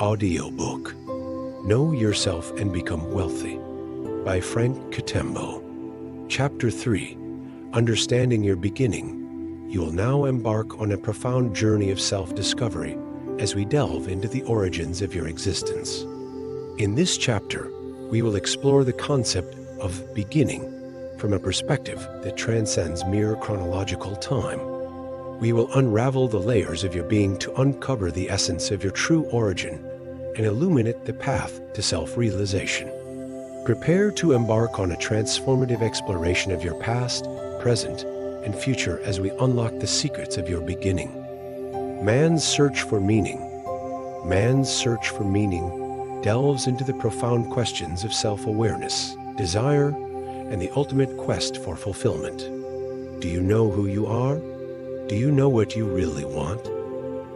Audiobook Know Yourself and Become Wealthy by Tembo. Chapter 3 Understanding Your Beginning. You will now embark on a profound journey of self-discovery as we delve into the origins of your existence. In this chapter, we will explore the concept of beginning from a perspective that transcends mere chronological time. We will unravel the layers of your being to uncover the essence of your true origin and illuminate the path to self-realization. Prepare to embark on a transformative exploration of your past, present, and future as we unlock the secrets of your beginning. Man's search for meaning delves into the profound questions of self-awareness, desire, and the ultimate quest for fulfillment. Do you know who you are? Do you know what you really want?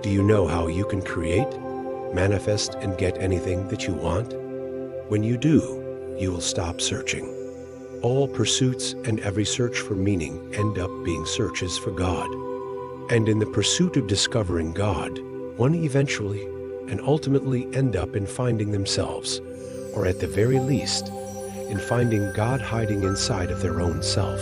Do you know how you can create, manifest, and get anything that you want? When you do, you will stop searching. All pursuits and every search for meaning end up being searches for God. And in the pursuit of discovering God, one eventually and ultimately end up in finding themselves, or at the very least, in finding God hiding inside of their own self.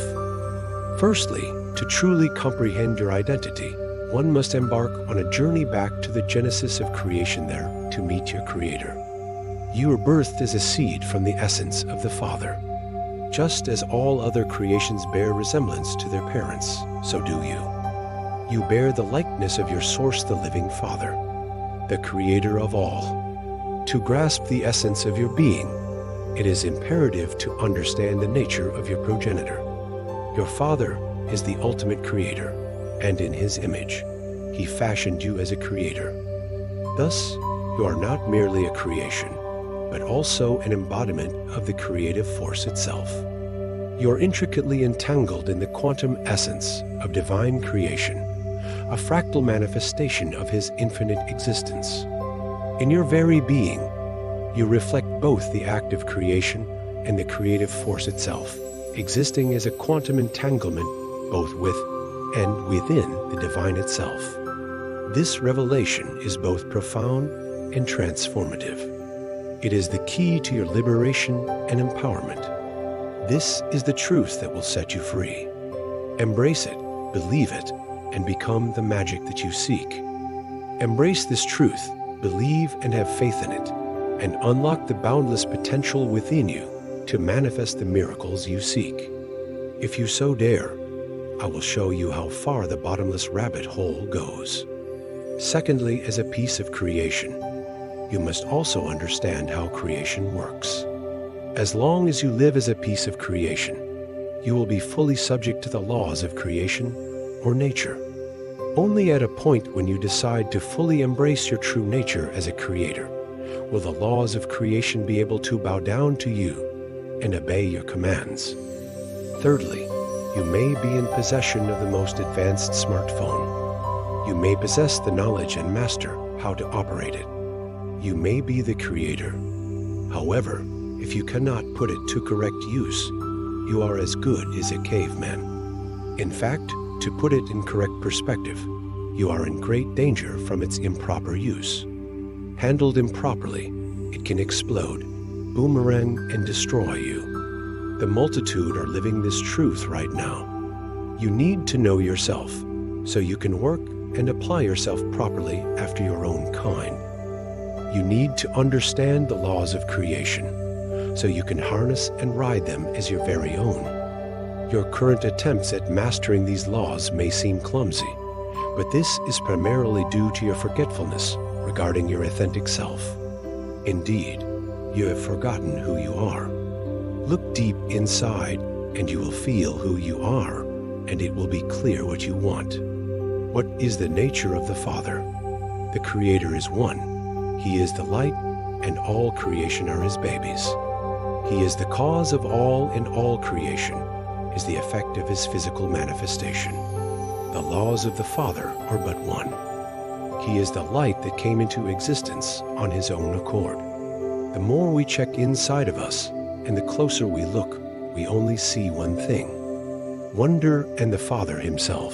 Firstly, to truly comprehend your identity, one must embark on a journey back to the genesis of creation there to meet your Creator. You were birthed as a seed from the essence of the Father. Just as all other creations bear resemblance to their parents, so do you. You bear the likeness of your source, the living Father, the Creator of all. To grasp the essence of your being, it is imperative to understand the nature of your progenitor. Your Father is the ultimate creator, and in His image, He fashioned you as a creator. Thus, you are not merely a creation, but also an embodiment of the creative force itself. You are intricately entangled in the quantum essence of divine creation, a fractal manifestation of His infinite existence. In your very being, you reflect both the act of creation and the creative force itself, existing as a quantum entanglement both with and within the divine itself. This revelation is both profound and transformative. It is the key to your liberation and empowerment. This is the truth that will set you free. Embrace it, believe it, and become the magic that you seek. Embrace this truth, believe and have faith in it, and unlock the boundless potential within you to manifest the miracles you seek. If you so dare, I will show you how far the bottomless rabbit hole goes. Secondly, as a piece of creation, you must also understand how creation works. As long as you live as a piece of creation, you will be fully subject to the laws of creation or nature. Only at a point when you decide to fully embrace your true nature as a creator will the laws of creation be able to bow down to you and obey your commands. Thirdly, you may be in possession of the most advanced smartphone. You may possess the knowledge and master how to operate it. You may be the creator. However, if you cannot put it to correct use, you are as good as a caveman. In fact, to put it in correct perspective, you are in great danger from its improper use. Handled improperly, it can explode, boomerang, and destroy you. The multitude are living this truth right now. You need to know yourself so you can work and apply yourself properly after your own kind. You need to understand the laws of creation so you can harness and ride them as your very own. Your current attempts at mastering these laws may seem clumsy, but this is primarily due to your forgetfulness regarding your authentic self. Indeed, you have forgotten who you are. Look deep inside and you will feel who you are, and it will be clear what you want. What is the nature of the Father? The Creator is one. He is the light, and all creation are His babies. He is the cause of all, and all creation is the effect of His physical manifestation. The laws of the Father are but one. He is the light that came into existence on His own accord. The more we check inside of us, and the closer we look, we only see one thing: wonder and the Father Himself.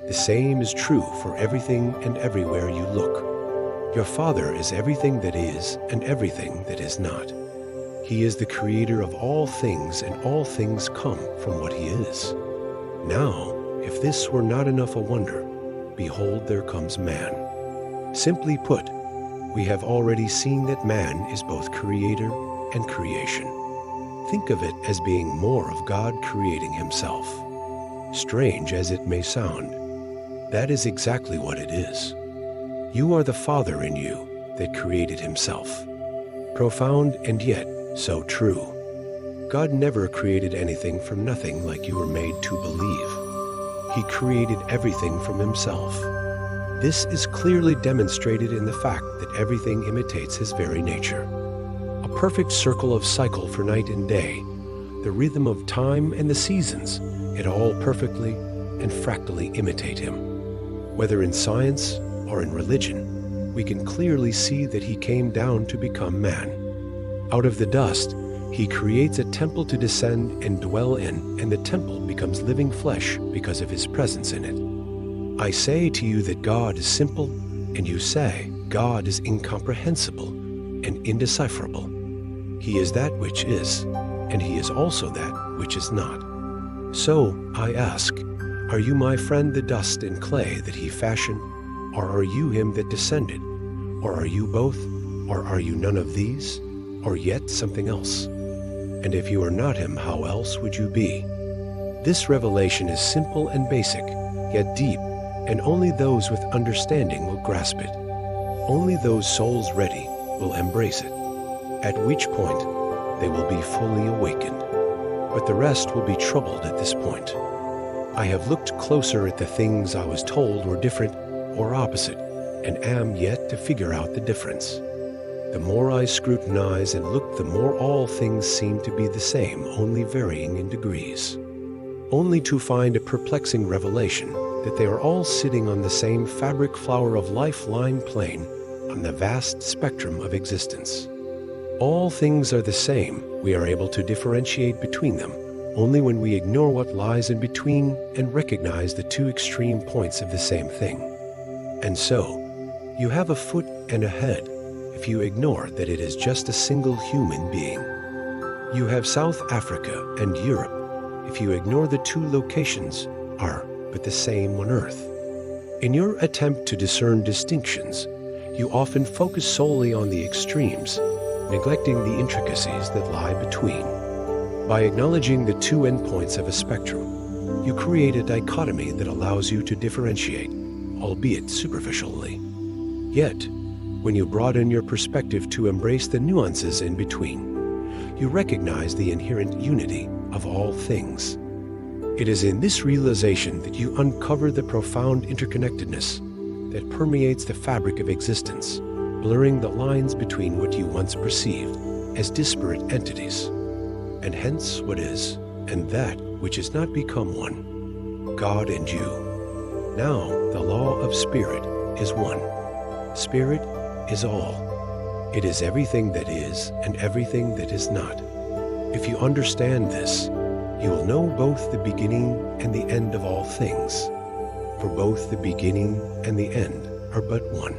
The same is true for everything and everywhere you look. Your Father is everything that is and everything that is not. He is the creator of all things, and all things come from what he is. Now, if this were not enough a wonder, behold, there comes man. Simply put, we have already seen that man is both creator and creation. Think of it as being more of God creating himself. Strange as it may sound, that is exactly what it is. You are the Father in you that created himself. Profound and yet so true. God never created anything from nothing like you were made to believe. He created everything from himself. This is clearly demonstrated in the fact that everything imitates his very nature. A perfect cycle for night and day, the rhythm of time and the seasons, it all perfectly and fractally imitate him. Whether in science or in religion, we can clearly see that he came down to become man. Out of the dust, he creates a temple to descend and dwell in, and the temple becomes living flesh because of his presence in it. I say to you that God is simple, and you say God is incomprehensible and indecipherable. He is that which is, and he is also that which is not. So, I ask, are you my friend the dust and clay that he fashioned, or are you him that descended? Or are you both, or are you none of these? Or yet something else? And if you are not him, how else would you be? This revelation is simple and basic, yet deep, and only those with understanding will grasp it. Only those souls ready will embrace it, at which point they will be fully awakened. But the rest will be troubled at this point. I have looked closer at the things I was told were different or opposite, and am yet to figure out the difference. The more I scrutinize and look, the more all things seem to be the same, only varying in degrees. Only to find a perplexing revelation that they are all sitting on the same fabric flower of life-line plane on the vast spectrum of existence. All things are the same. We are able to differentiate between them only when we ignore what lies in between and recognize the two extreme points of the same thing. And so, you have a foot and a head if you ignore that it is just a single human being. You have South Africa and Europe if you ignore the two locations are but the same on Earth. In your attempt to discern distinctions, you often focus solely on the extremes, neglecting the intricacies that lie between. By acknowledging the two endpoints of a spectrum, you create a dichotomy that allows you to differentiate, albeit superficially. Yet, when you broaden your perspective to embrace the nuances in between, you recognize the inherent unity of all things. It is in this realization that you uncover the profound interconnectedness that permeates the fabric of existence, blurring the lines between what you once perceived as disparate entities, and hence what is, and that which is not become one, God and you. Now the law of spirit is one. Spirit is all. It is everything that is and everything that is not. If you understand this, you will know both the beginning and the end of all things, for both the beginning and the end are but one.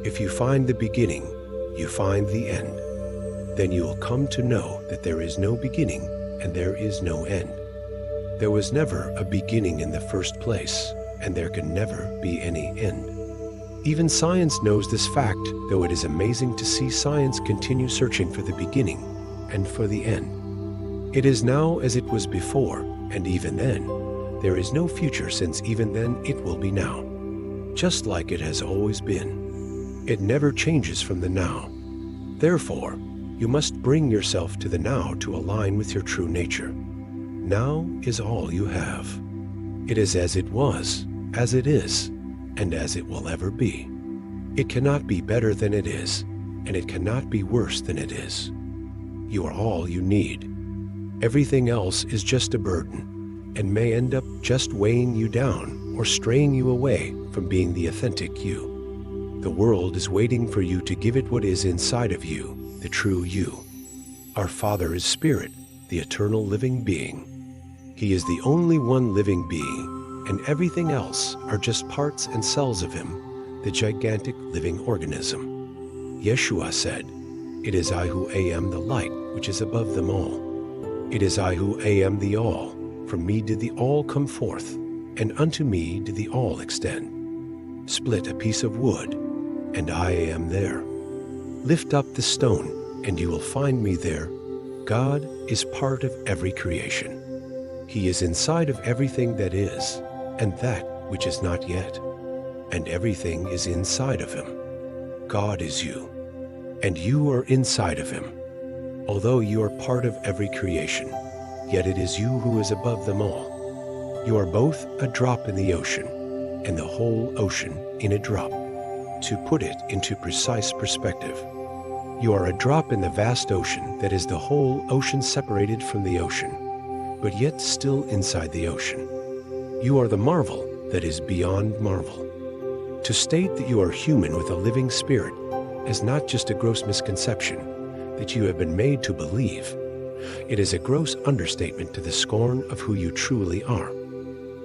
If you find the beginning, you find the end. Then you will come to know that there is no beginning and there is no end. There was never a beginning in the first place, and there can never be any end. Even science knows this fact, though it is amazing to see science continue searching for the beginning and for the end. It is now as it was before, and even then, there is no future, since even then it will be now, just like it has always been. It never changes from the now. Therefore, you must bring yourself to the now to align with your true nature. Now is all you have. It is as it was, as it is, and as it will ever be. It cannot be better than it is, and it cannot be worse than it is. You are all you need. Everything else is just a burden, and may end up just weighing you down or straying you away from being the authentic you. The world is waiting for you to give it what is inside of you, the true you. Our Father is Spirit, the eternal living being. He is the only one living being, and everything else are just parts and cells of him, the gigantic living organism. Yeshua said, "It is I who am the light which is above them all. It is I who am the all. From me did the all come forth, and unto me did the all extend. Split a piece of wood, and I am there. Lift up the stone, and you will find me there." God is part of every creation. He is inside of everything that is, and that which is not yet. And everything is inside of him. God is you, and you are inside of him. Although you are part of every creation, yet it is you who is above them all. You are both a drop in the ocean, and the whole ocean in a drop. To put it into precise perspective, you are a drop in the vast ocean that is the whole ocean separated from the ocean, but yet still inside the ocean. You are the marvel that is beyond marvel. To state that you are human with a living spirit is not just a gross misconception that you have been made to believe. It is a gross understatement to the scorn of who you truly are.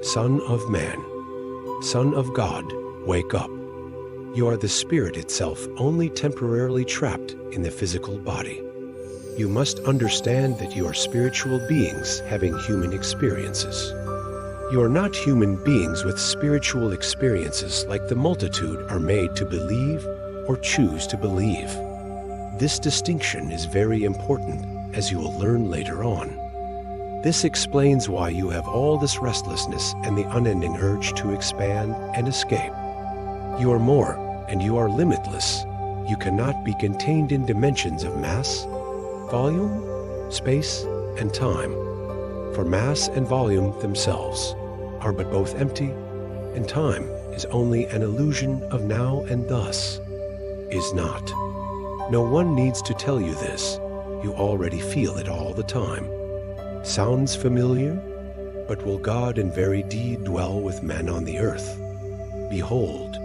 Son of man, Son of God, wake up. You are the spirit itself, only temporarily trapped in the physical body. You must understand that you are spiritual beings having human experiences. You are not human beings with spiritual experiences like the multitude are made to believe or choose to believe. This distinction is very important, as you will learn later on. This explains why you have all this restlessness and the unending urge to expand and escape. You are more, and you are limitless. You cannot be contained in dimensions of mass, volume, space, and time. For mass and volume themselves are but both empty, and time is only an illusion of now and thus is not. No one needs to tell you this. You already feel it all the time. Sounds familiar? But will God in very deed dwell with men on the earth? Behold,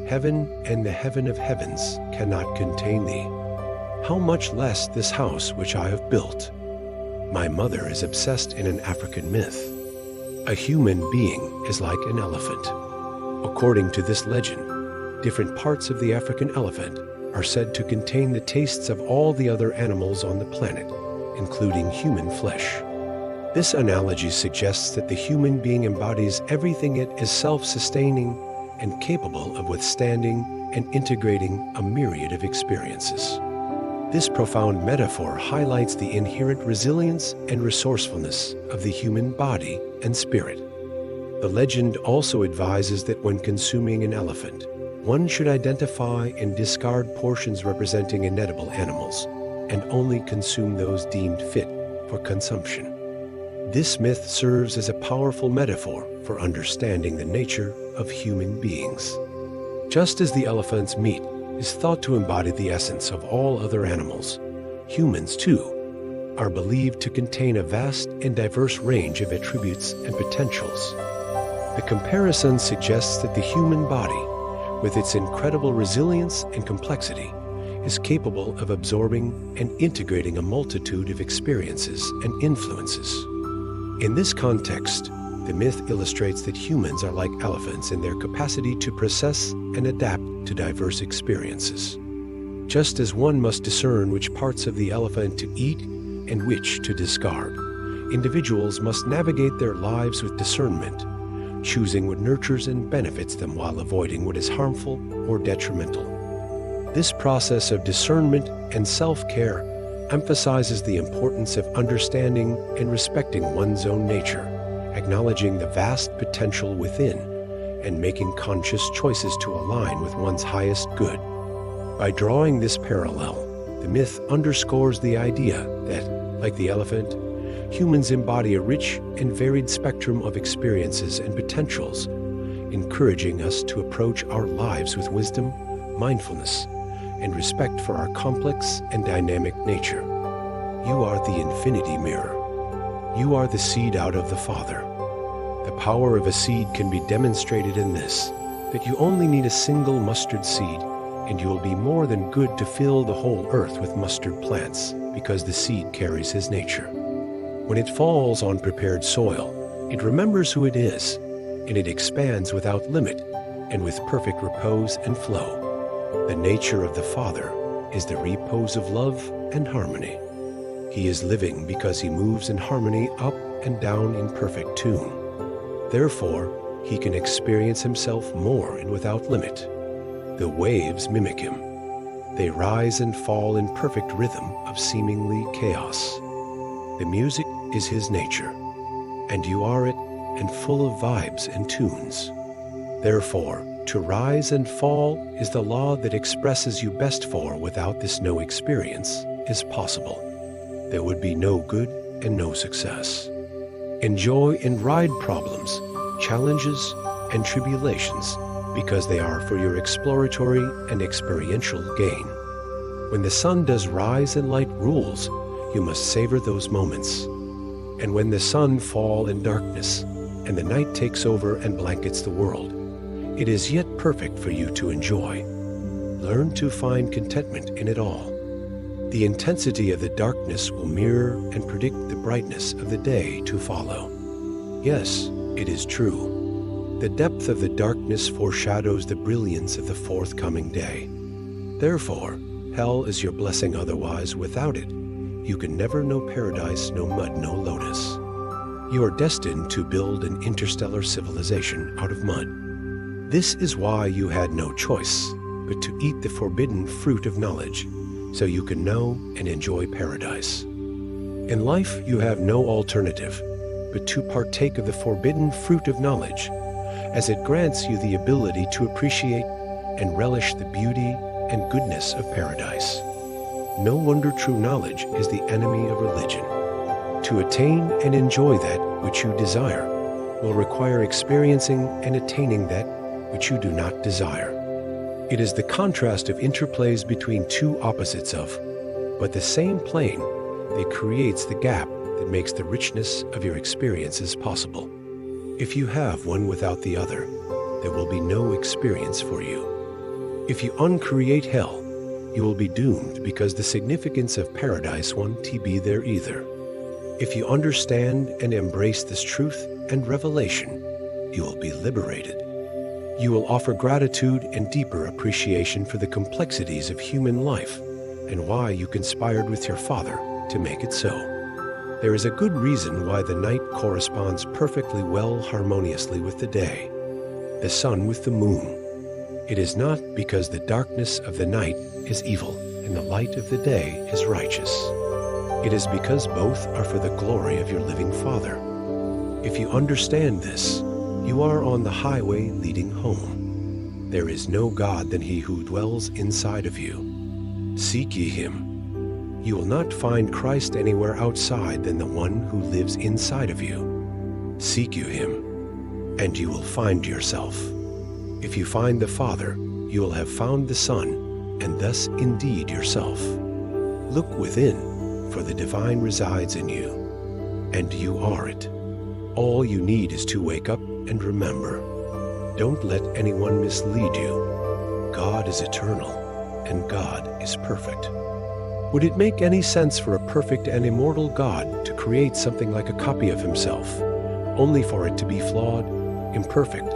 heaven and the heaven of heavens cannot contain thee. How much less this house which I have built? My mother is obsessed in an African myth. A human being is like an elephant. According to this legend, different parts of the African elephant are said to contain the tastes of all the other animals on the planet, including human flesh. This analogy suggests that the human being embodies everything it is self-sustaining and capable of withstanding and integrating a myriad of experiences. This profound metaphor highlights the inherent resilience and resourcefulness of the human body and spirit. The legend also advises that when consuming an elephant, one should identify and discard portions representing inedible animals and only consume those deemed fit for consumption. This myth serves as a powerful metaphor for understanding the nature of human beings. Just as the elephant's meat is thought to embody the essence of all other animals, humans, too, are believed to contain a vast and diverse range of attributes and potentials. The comparison suggests that the human body, with its incredible resilience and complexity, is capable of absorbing and integrating a multitude of experiences and influences. In this context, the myth illustrates that humans are like elephants in their capacity to process and adapt to diverse experiences. Just as one must discern which parts of the elephant to eat and which to discard, individuals must navigate their lives with discernment, choosing what nurtures and benefits them while avoiding what is harmful or detrimental. This process of discernment and self-care emphasizes the importance of understanding and respecting one's own nature, acknowledging the vast potential within, and making conscious choices to align with one's highest good. By drawing this parallel, the myth underscores the idea that, like the elephant, humans embody a rich and varied spectrum of experiences and potentials, encouraging us to approach our lives with wisdom, mindfulness, and respect for our complex and dynamic nature. You are the infinity mirror. You are the seed out of the Father. The power of a seed can be demonstrated in this, that you only need a single mustard seed, and you will be more than good to fill the whole earth with mustard plants, because the seed carries his nature. When it falls on prepared soil, it remembers who it is, and it expands without limit, and with perfect repose and flow. The nature of the Father is the repose of love and harmony. He is living because he moves in harmony up and down in perfect tune. Therefore, he can experience himself more and without limit. The waves mimic him. They rise and fall in perfect rhythm of seemingly chaos. The music is his nature, and you are it and full of vibes and tunes. Therefore, to rise and fall is the law that expresses you best, for without this no experience is possible. There would be no good and no success. Enjoy and ride problems, challenges, and tribulations because they are for your exploratory and experiential gain. When the sun does rise and light rules, you must savor those moments. And when the sun fall in darkness and the night takes over and blankets the world, it is yet perfect for you to enjoy. Learn to find contentment in it all. The intensity of the darkness will mirror and predict the brightness of the day to follow. Yes, it is true. The depth of the darkness foreshadows the brilliance of the forthcoming day. Therefore, hell is your blessing, otherwise without it, you can never know paradise, no mud, no lotus. You are destined to build an interstellar civilization out of mud. This is why you had no choice but to eat the forbidden fruit of knowledge, so you can know and enjoy paradise. In life, you have no alternative but to partake of the forbidden fruit of knowledge, as it grants you the ability to appreciate and relish the beauty and goodness of paradise. No wonder true knowledge is the enemy of religion. To attain and enjoy that which you desire will require experiencing and attaining that which you do not desire. It is the contrast of interplays between two opposites of, but the same plane that creates the gap that makes the richness of your experiences possible. If you have one without the other, there will be no experience for you. If you uncreate hell, you will be doomed, because the significance of paradise won't be there either. If you understand and embrace this truth and revelation, you will be liberated. You will offer gratitude and deeper appreciation for the complexities of human life and why you conspired with your Father to make it so. There is a good reason why the night corresponds perfectly well harmoniously with the day, the sun with the moon. It is not because the darkness of the night is evil and the light of the day is righteous. It is because both are for the glory of your living Father. If you understand this, you are on the highway leading home. There is no God than he who dwells inside of you. Seek ye him. You will not find Christ anywhere outside than the one who lives inside of you. Seek you him, and you will find yourself. If you find the Father, you will have found the Son, and thus indeed yourself. Look within, for the divine resides in you, and you are it. All you need is to wake up and remember. Don't let anyone mislead you. God is eternal, and God is perfect. Would it make any sense for a perfect and immortal God to create something like a copy of himself, only for it to be flawed, imperfect,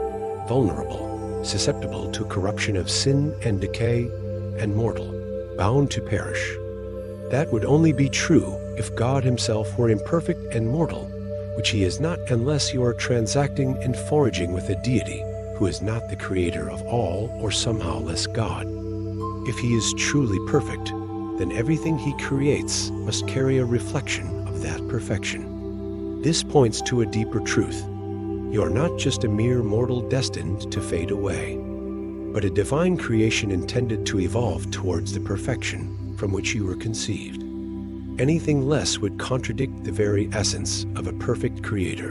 vulnerable, susceptible to corruption of sin and decay, and mortal, bound to perish? That would only be true if God himself were imperfect and mortal, which he is not unless you are transacting and foraging with a deity who is not the creator of all or somehow less God. If he is truly perfect, then everything he creates must carry a reflection of that perfection. This points to a deeper truth. You are not just a mere mortal destined to fade away, but a divine creation intended to evolve towards the perfection from which you were conceived. Anything less would contradict the very essence of a perfect creator.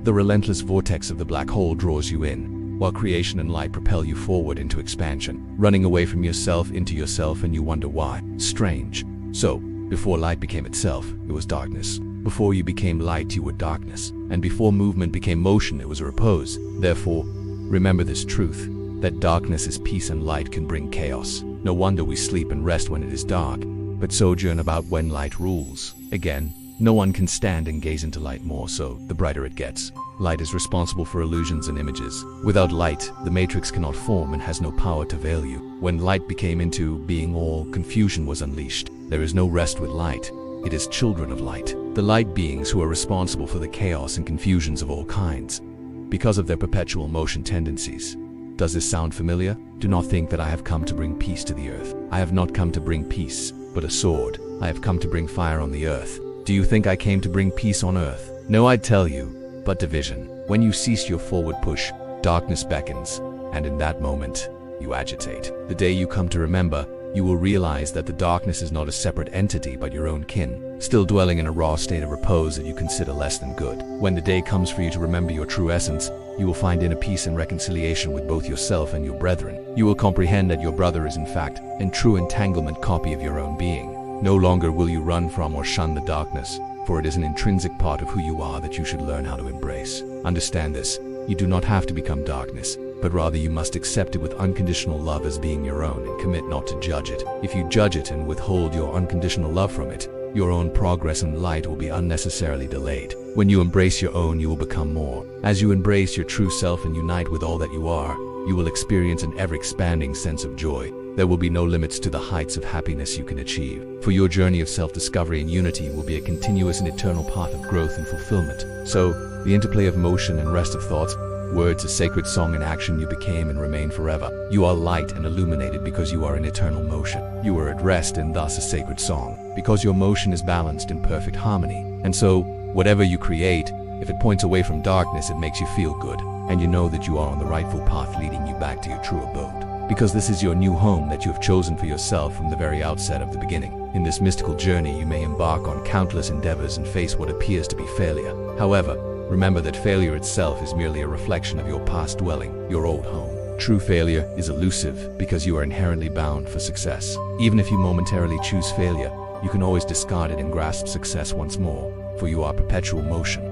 The relentless vortex of the black hole draws you in, while creation and light propel you forward into expansion, running away from yourself into yourself, and you wonder why. Strange. So, before light became itself, it was darkness. Before you became light, you were darkness. And before movement became motion, it was a repose. Therefore, remember this truth, that darkness is peace and light can bring chaos. No wonder we sleep and rest when it is dark, but sojourn about when light rules. Again, no one can stand and gaze into light more, so the brighter it gets. Light is responsible for illusions and images. Without light, the matrix cannot form and has no power to veil you. When light became into being, all confusion was unleashed. There is no rest with light. It is children of light, the light beings who are responsible for the chaos and confusions of all kinds, because of their perpetual motion tendencies. Does this sound familiar? Do not think that I have come to bring peace to the earth. I have not come to bring peace, but a sword. I have come to bring fire on the earth. Do you think I came to bring peace on earth? No, I tell you, but division. When you cease your forward push, darkness beckons, and in that moment, you agitate. The day you come to remember, you will realize that the darkness is not a separate entity but your own kin, still dwelling in a raw state of repose that you consider less than good. When the day comes for you to remember your true essence, you will find inner peace and reconciliation with both yourself and your brethren. You will comprehend that your brother is in fact a true entanglement copy of your own being. No longer will you run from or shun the darkness, for it is an intrinsic part of who you are that you should learn how to embrace. Understand this, you do not have to become darkness, but rather you must accept it with unconditional love as being your own and commit not to judge it. If you judge it and withhold your unconditional love from it, your own progress and light will be unnecessarily delayed. When you embrace your own, you will become more. As you embrace your true self and unite with all that you are, you will experience an ever-expanding sense of joy. There will be no limits to the heights of happiness you can achieve. For your journey of self-discovery and unity will be a continuous and eternal path of growth and fulfillment. So, the interplay of motion and rest of thoughts, words, a sacred song and action you became and remain forever. You are light and illuminated because you are in eternal motion. You are at rest and thus a sacred song, because your motion is balanced in perfect harmony. And so, whatever you create, if it points away from darkness, it makes you feel good, and you know that you are on the rightful path leading you back to your true abode. Because this is your new home that you have chosen for yourself from the very outset of the beginning. In this mystical journey, you may embark on countless endeavors and face what appears to be failure. However, remember that failure itself is merely a reflection of your past dwelling, your old home. True failure is elusive because you are inherently bound for success. Even if you momentarily choose failure, you can always discard it and grasp success once more, for you are perpetual motion.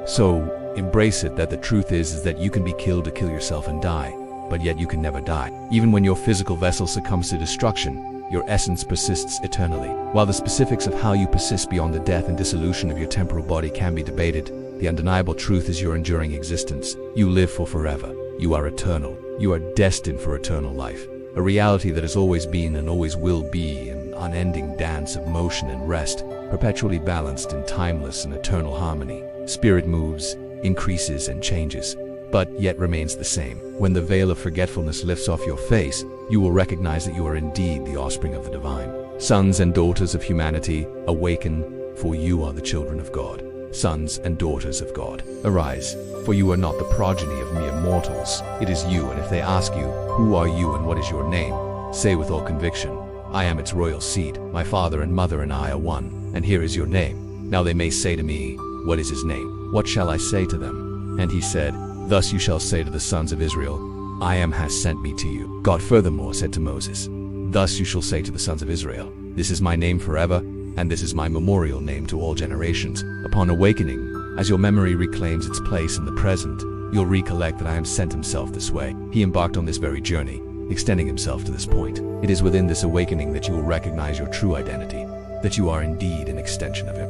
So, embrace it that the truth is that you can be killed to kill yourself and die, but yet you can never die. Even when your physical vessel succumbs to destruction, your essence persists eternally. While the specifics of how you persist beyond the death and dissolution of your temporal body can be debated, the undeniable truth is your enduring existence. You live for forever. You are eternal. You are destined for eternal life. A reality that has always been and always will be an unending dance of motion and rest, perpetually balanced in timeless and eternal harmony. Spirit moves, increases, and changes, but yet remains the same. When the veil of forgetfulness lifts off your face, you will recognize that you are indeed the offspring of the divine. Sons and daughters of humanity, awaken, for you are the children of God. Sons and daughters of God, arise, for you are not the progeny of mere mortals. It is you, and if they ask you, who are you and what is your name? Say with all conviction, I am its royal seed. My father and mother and I are one, and here is your name. Now they may say to me, what is his name? What shall I say to them? And he said, thus you shall say to the sons of Israel, I am has sent me to you. God furthermore said to Moses, thus you shall say to the sons of Israel, this is my name forever, and this is my memorial name to all generations. Upon awakening, as your memory reclaims its place in the present, you'll recollect that I am sent himself this way. He embarked on this very journey, extending himself to this point. It is within this awakening that you will recognize your true identity, that you are indeed an extension of him.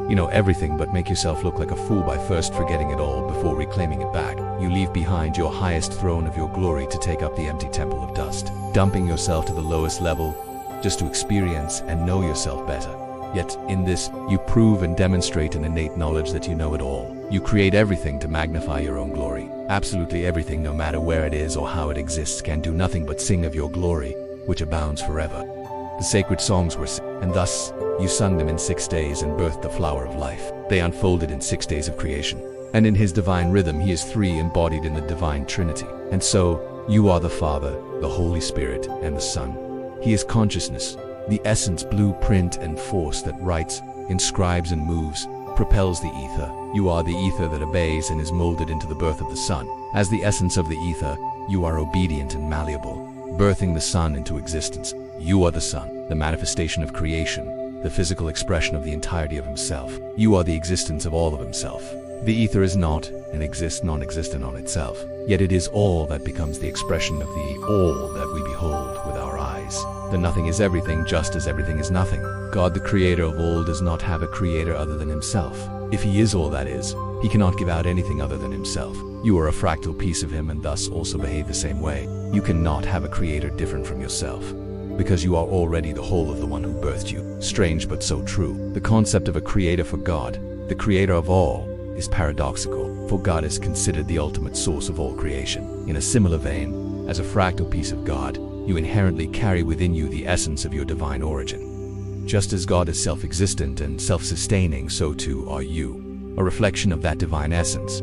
You know everything but make yourself look like a fool by first forgetting it all before reclaiming it back. You leave behind your highest throne of your glory to take up the empty temple of dust, dumping yourself to the lowest level just to experience and know yourself better. Yet in this, you prove and demonstrate an innate knowledge that you know it all. You create everything to magnify your own glory. Absolutely everything, no matter where it is or how it exists, can do nothing but sing of your glory, which abounds forever. The sacred songs were sung, and thus you sung them in 6 days and birthed the flower of life. They unfolded in 6 days of creation. And in his divine rhythm, he is three embodied in the divine Trinity. And so, you are the Father, the Holy Spirit, and the Son. He is consciousness, the essence, blueprint, and force that writes, inscribes, and moves, propels the ether. You are the ether that obeys and is molded into the birth of the Son. As the essence of the ether, you are obedient and malleable, birthing the Son into existence. You are the Son, the manifestation of creation, the physical expression of the entirety of himself. You are the existence of all of himself. The ether is not and exists non-existent on itself, yet it is all that becomes the expression of the all that we behold with our eyes. The nothing is everything, just as everything is nothing. God, the creator of all, does not have a creator other than himself. If he is all that is, he cannot give out anything other than himself. You are a fractal piece of him and thus also behave the same way. You cannot have a creator different from yourself, because you are already the whole of the one who birthed you. Strange but so true. The concept of a creator for God, the creator of all, is paradoxical, for God is considered the ultimate source of all creation. In a similar vein, as a fractal piece of God, you inherently carry within you the essence of your divine origin. Just as God is self-existent and self-sustaining, so too are you, a reflection of that divine essence.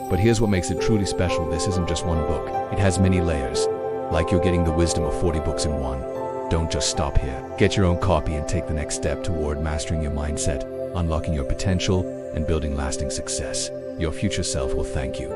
But here's what makes it truly special. This isn't just one book. It has many layers. Like you're getting the wisdom of 40 books in one. Don't just stop here. Get your own copy and take the next step toward mastering your mindset, unlocking your potential, and building lasting success. Your future self will thank you.